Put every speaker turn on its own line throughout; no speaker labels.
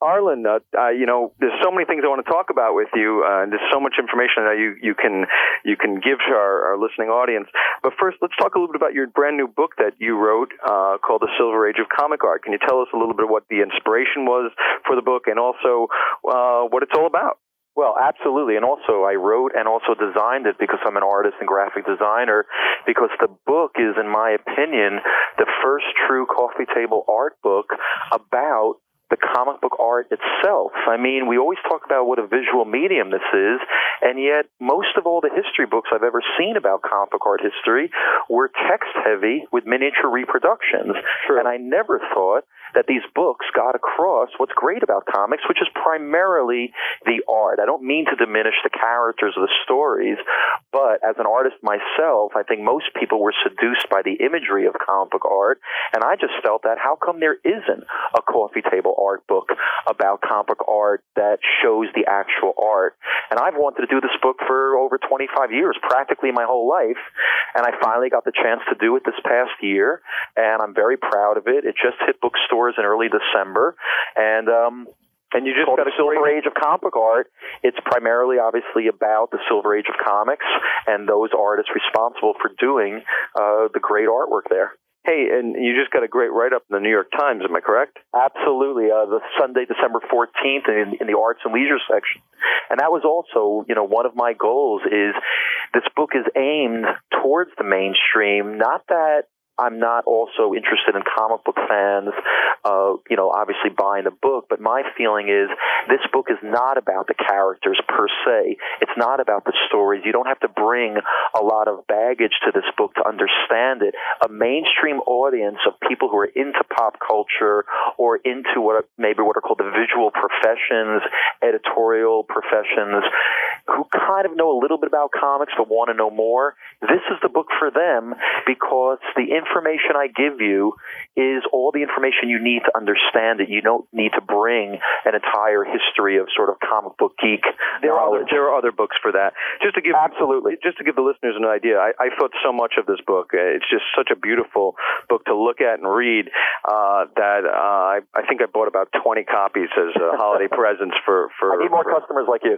Arlen, there's so many things I want to talk about with you. There's so much information that you can give to our listening audience. But first, let's talk a little bit about your brand new book that you wrote called The Silver Age of Comic Art. Can you tell us a little bit what the inspiration was for the book and also what it's all about?
Well, absolutely. And also I wrote and also designed it because I'm an artist and graphic designer, because the book is, in my opinion, the first true coffee table art book about the comic book art itself. I mean, we always talk about what a visual medium this is, and yet most of all the history books I've ever seen about comic book art history were text-heavy with miniature reproductions. True. And I never thought that these books got across what's great about comics, which is primarily the art. I don't mean to diminish the characters or the stories, but as an artist myself, I think most people were seduced by the imagery of comic book art, and I just felt that how come there isn't a coffee table art book about comic book art that shows the actual art? And I've wanted to do this book for over 25 years, practically my whole life, and I finally got the chance to do it this past year, and I'm very proud of it. It just hit bookstores in early December, and you just got a Silver Age of Comic Book Art. It's primarily, obviously, about the Silver Age of comics and those artists responsible for doing the great artwork there.
Hey, and you just got a great write-up in the New York Times, am I correct?
Absolutely. The Sunday, December 14th in the Arts and Leisure section. And that was also, one of my goals is this book is aimed towards the mainstream, not that I'm not also interested in comic book fans, obviously buying the book, but my feeling is this book is not about the characters per se. It's not about the stories. You don't have to bring a lot of baggage to this book to understand it. A mainstream audience of people who are into pop culture or into what are called the visual professions, editorial professions, who kind of know a little bit about comics but want to know more, this is the book for them, because the information I give you is all the information you need to understand it. You don't need to bring an entire history of sort of comic book geek knowledge.
There are other books for that.
Absolutely.
Just to give the listeners an idea, I thought so much of this book. It's just such a beautiful book to look at and read that I think I bought about 20 copies as holiday presents for
I need more customers like you.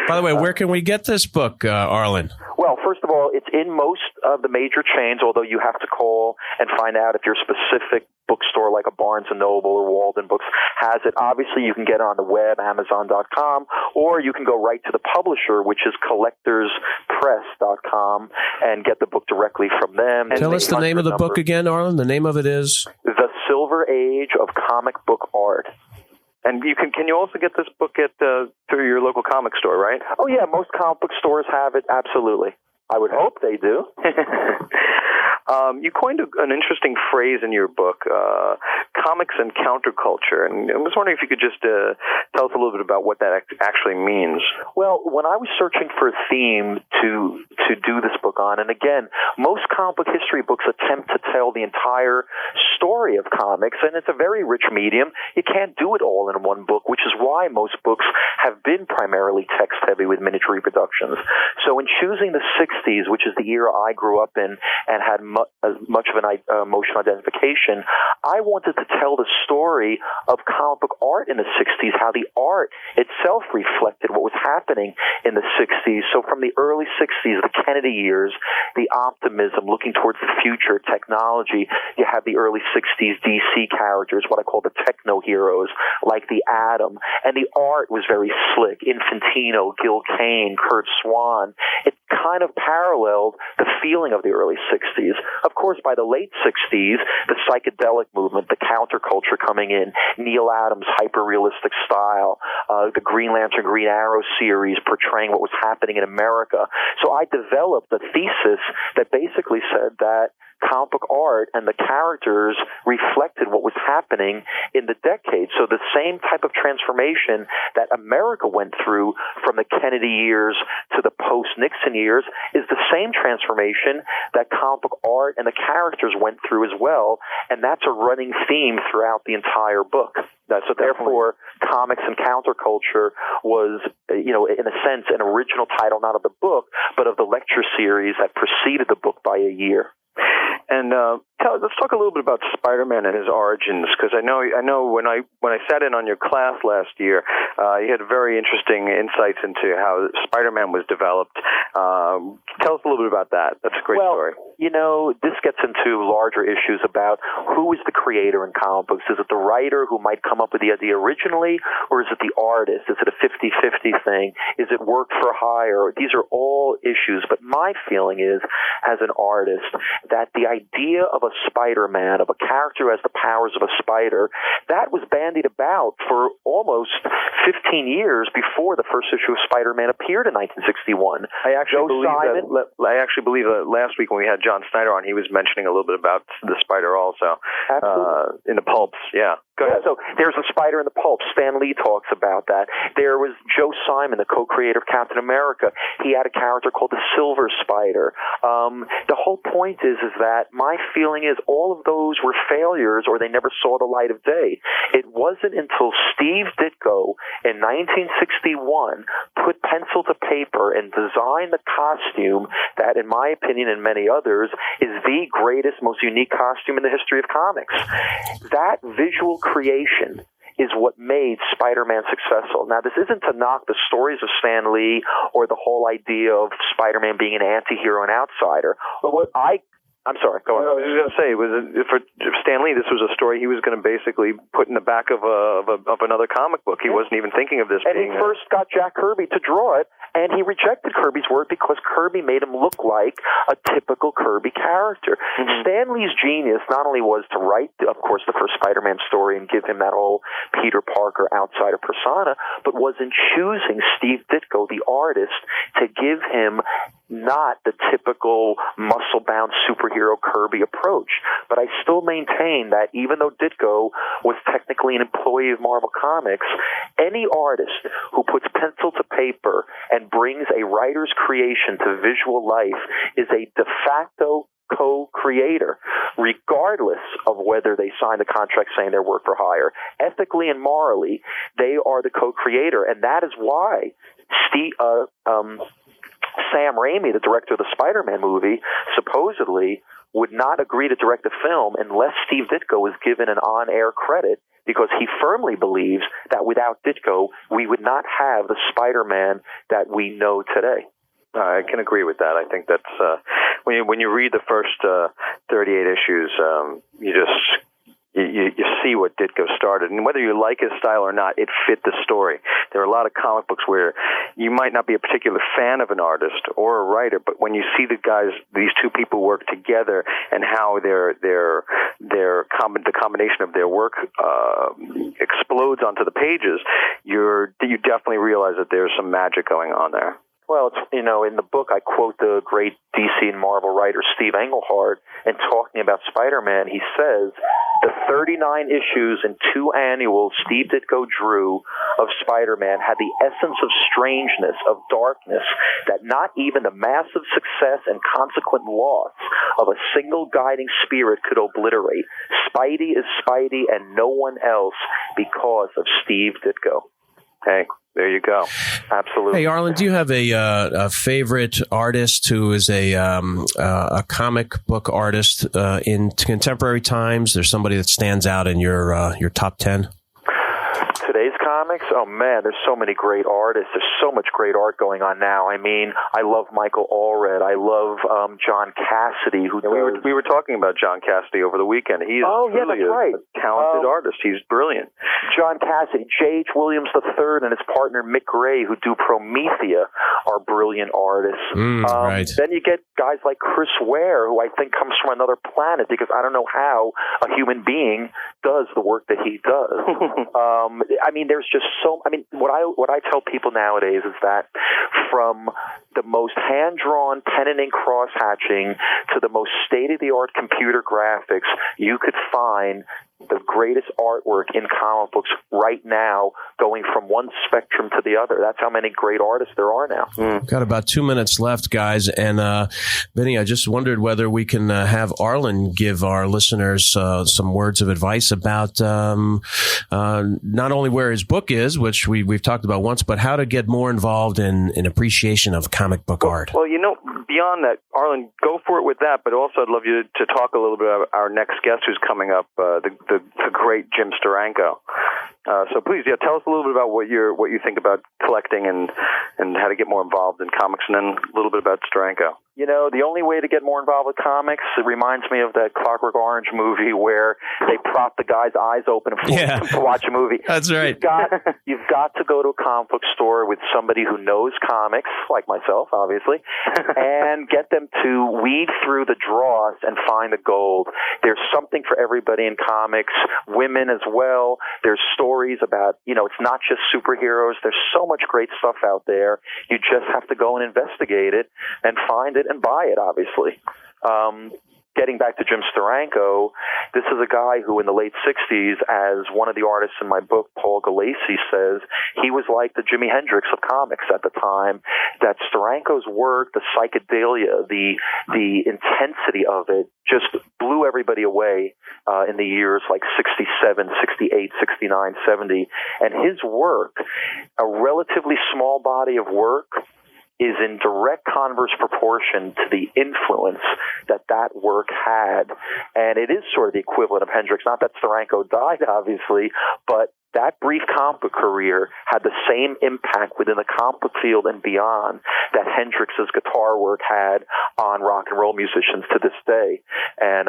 By the way, where can we get this book, Arlen?
Well, first of all, it's in most of the major chains, although you have to call and find out if your specific bookstore like a Barnes & Noble or Walden Books has it. Obviously, you can get it on the web, Amazon.com, or you can go right to the publisher, which is collectorspress.com, and get the book directly from them.
Tell us the name of the book again, Arlen. The name of it is?
The Silver Age of Comic Book Art.
And can you also get this book through your local comic store, right?
Oh, yeah. Most comic book stores have it. Absolutely. I would hope they do.
You coined an interesting phrase in your book, comics and counterculture. And I was wondering if you could just tell us a little bit about what that actually means.
Well, when I was searching for a theme to do this book on, and again, most comic book history books attempt to tell the entire story of comics, and it's a very rich medium. You can't do it all in one book, which is why most books have been primarily text-heavy with miniature reproductions. So in choosing the 60s, which is the era I grew up in and had as much of an emotional identification, I wanted to tell the story of comic book art in the 60s, how the art itself reflected what was happening in the 60s. So from the early 60s, the Kennedy years, the optimism, looking towards the future, technology, you have the early 60s DC characters, what I call the techno heroes, like the Atom, and the art was very slick. Infantino, Gil Kane, Kurt Swan. It kind of paralleled the feeling of the early 60s. Of course, by the late 60s, the psychedelic movement, the counterculture coming in, Neil Adams' hyper-realistic style, the Green Lantern, Green Arrow series portraying what was happening in America. So I developed a thesis that basically said that comic book art and the characters reflected what was happening in the decade. So the same type of transformation that America went through from the Kennedy years to the post-Nixon years is the same transformation that comic book art and the characters went through as well, and that's a running theme throughout the entire book. So therefore, comics and counterculture was, in a sense, an original title, not of the book, but of the lecture series that preceded the book by a year.
And let's talk a little bit about Spider-Man and his origins, because I know when I sat in on your class last year, you had very interesting insights into how Spider-Man was developed. Tell us a little bit about that. That's a great story.
This gets into larger issues about who is the creator in comic books. Is it the writer who might come up with the idea originally, or is it the artist? Is it a 50-50 thing? Is it work for hire? These are all issues. But my feeling is, as an artist, that the idea of a Spider-Man, of a character who has the powers of a spider, that was bandied about for almost 15 years before the first issue of Spider-Man appeared in 1961.
I actually believe that last week when we had John Snyder on, he was mentioning a little bit about the spider also.
Absolutely.
In the pulps, yeah. Go ahead.
So there's a spider in the pulp. Stan Lee talks about that. There was Joe Simon, the co-creator of Captain America. He had a character called the Silver Spider. The whole point is that my feeling is all of those were failures, or they never saw the light of day. It wasn't until Steve Ditko in 1961 put pencil to paper and designed the costume that, in my opinion and many others, is the greatest, most unique costume in the history of comics. That visual creation is what made Spider-Man successful. Now, this isn't to knock the stories of Stan Lee or the whole idea of Spider-Man being an anti-hero and outsider. But I'm sorry, go on.
I was just going to say, for Stan Lee, this was a story he was going to basically put in the back of another comic book. He wasn't even thinking of this being...
And he first got Jack Kirby to draw it, and he rejected Kirby's work because Kirby made him look like a typical Kirby character. Mm-hmm. Stan Lee's genius not only was to write, of course, the first Spider-Man story and give him that whole Peter Parker outsider persona, but was in choosing Steve Ditko, the artist, to give him not the typical muscle-bound superhero Kirby approach. But I still maintain that even though Ditko was technically an employee of Marvel Comics, any artist who puts pencil to paper and brings a writer's creation to visual life is a de facto co-creator, regardless of whether they sign the contract saying they're work for hire. Ethically and morally, they are the co-creator, and that is why Sam Raimi, the director of the Spider-Man movie, supposedly would not agree to direct the film unless Steve Ditko was given an on-air credit, because he firmly believes that without Ditko, we would not have the Spider-Man that we know today.
I can agree with that. I think that's when you read the first 38 issues, you see what Ditko started, and whether you like his style or not, it fit the story. There are a lot of comic books where you might not be a particular fan of an artist or a writer, but when you see these two people work together and how the combination of their work explodes onto the pages, you definitely realize that there's some magic going on there.
Well, in the book, I quote the great DC and Marvel writer Steve Englehart, and talking about Spider-Man, he says, the 39 issues and 2 annuals Steve Ditko drew of Spider-Man had the essence of strangeness, of darkness, that not even the massive success and consequent loss of a single guiding spirit could obliterate. Spidey is Spidey and no one else because of Steve Ditko.
Hey, there you go. Absolutely.
Hey, Arlen, do you have a favorite artist who is a comic book artist in contemporary times? There's somebody that stands out in your top 10?
Today's comics? Oh, man, there's so many great artists. There's so much great art going on now. I mean, I love Michael Allred. I love John Cassidy.
We were talking about John Cassidy over the weekend. He's really a talented artist. He's brilliant.
John Cassidy, J.H. Williams III and his partner Mick Gray, who do Promethea, are brilliant artists.
Right.
Then you get guys like Chris Ware, who I think comes from another planet, because I don't know how a human being does the work that he does. I mean, there's just what I tell people nowadays is that from the most hand-drawn pen and ink cross-hatching to the most state-of-the-art computer graphics, you could find the greatest artwork in comic books right now, going from one spectrum to the other. That's how many great artists there are now.
Got about 2 minutes left, guys. And Vinny, I just wondered whether we can have Arlen give our listeners some words of advice about not only where his book is, which we've talked about once, but how to get more involved in appreciation of comic book art.
Well, beyond that, Arlen, go for it with that. But also, I'd love you to talk a little bit about our next guest who's coming up, the great Jim Steranko. So please, tell us a little bit about what you think about collecting and how to get more involved in comics, and then a little bit about Steranko.
The only way to get more involved with comics, it reminds me of that Clockwork Orange movie where they prop the guy's eyes open and force him to watch a movie.
That's right.
You've got to go to a comic book store with somebody who knows comics, like myself, obviously, and get them to weed through the dross and find the gold. There's something for everybody in comics, women as well. There's stories about, it's not just superheroes. There's so much great stuff out there. You just have to go and investigate it and find it and buy it, obviously. Getting back to Jim Steranko, this is a guy who in the late 60s, as one of the artists in my book, Paul Galassi, says, he was like the Jimi Hendrix of comics at the time, that Steranko's work, the psychedelia, the intensity of it just blew everybody away in the years like 67, 68, 69, 70. And his work, a relatively small body of work, is in direct converse proportion to the influence that work had. And it is sort of the equivalent of Hendrix. Not that Steranko died, obviously, but that brief comic book career had the same impact within the comic book field and beyond that Hendrix's guitar work had on rock and roll musicians to this day. And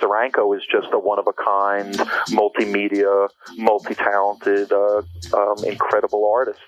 Steranko is just a one-of-a-kind, multimedia, multi-talented, incredible artist.